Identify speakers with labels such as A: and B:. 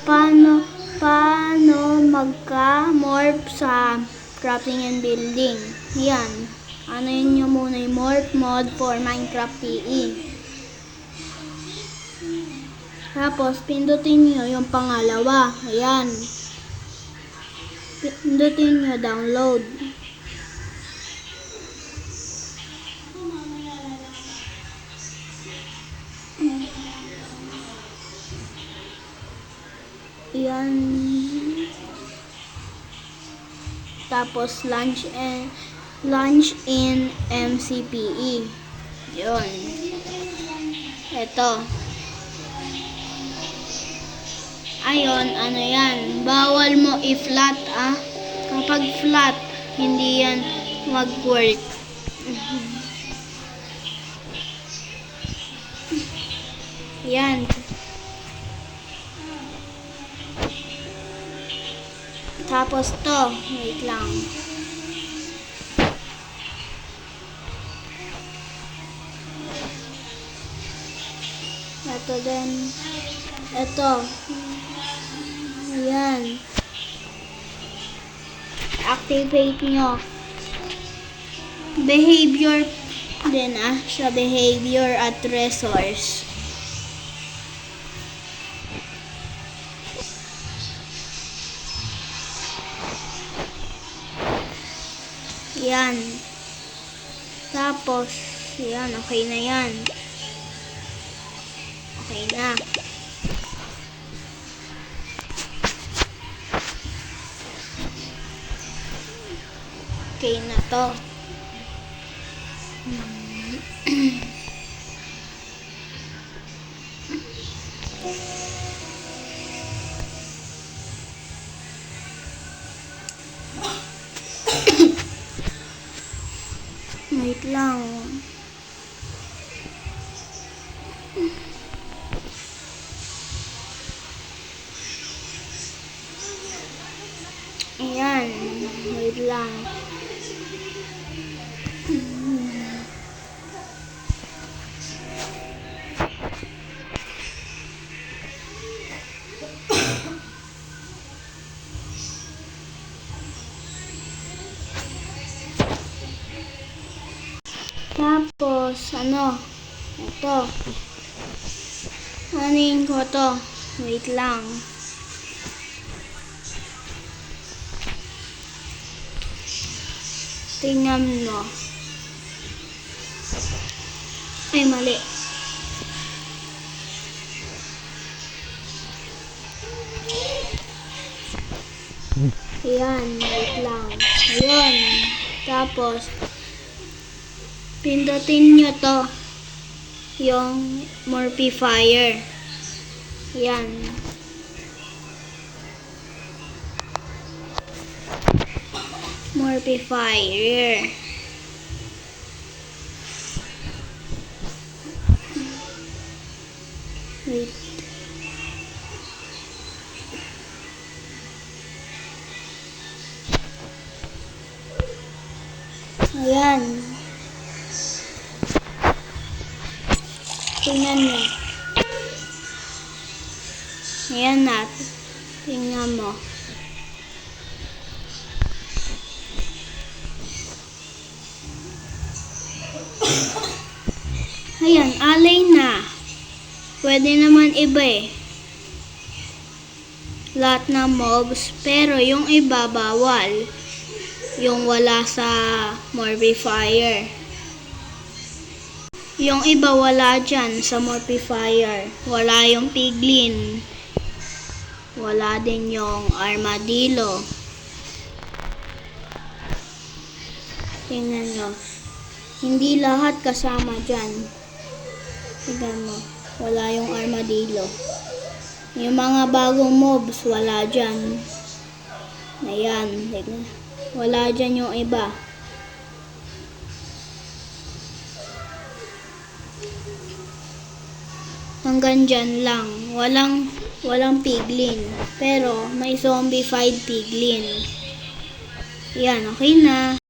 A: Paano, paano magka-morph sa crafting and building? Yan. Ano yun yung muna yung morph mod for Minecraft PE. Tapos, pindutin nyo yung pangalawa. Ayan. Pindutin nyo download. Yan. Tapos launch in MCPE. Yun. Ito. Ayun, ano yan? Bawal mo i-flat Kapag flat, hindi yan mag-work. Yan. Tapos to, wait lang. Ito din. Ito. Ayan. Activate nyo. Behavior din sa behavior at resource. Yan. Tapos, yan, okay na yan. Okay na. Okay na to. Wait lang. Ayan. Wait lang. Tapos, ito. Anin ko to. Wait lang. Tingnan mo. Ay, mali. Ayan, wait lang. Ayan. Tapos, pindutin nyo to. Yung morphifier. Ayan. Morphifier. Wait. Ayan. Tingnan mo. Ayan na. Tingnan mo. Ayan, alay na. Pwede naman iba lahat ng mobs, pero yung iba bawal. Yung wala sa morphifier. Yung iba wala dyan sa morphifier. Wala yung piglin. Wala din yung armadillo. Tingnan nyo. Hindi lahat kasama dyan. Tingnan mo. Wala yung armadillo. Yung mga bagong mobs, wala dyan. Ayan. Tingnan. Wala dyan yung iba. Hanggang dyan lang. Walang piglin. Pero may zombified piglin. Yan, okay na.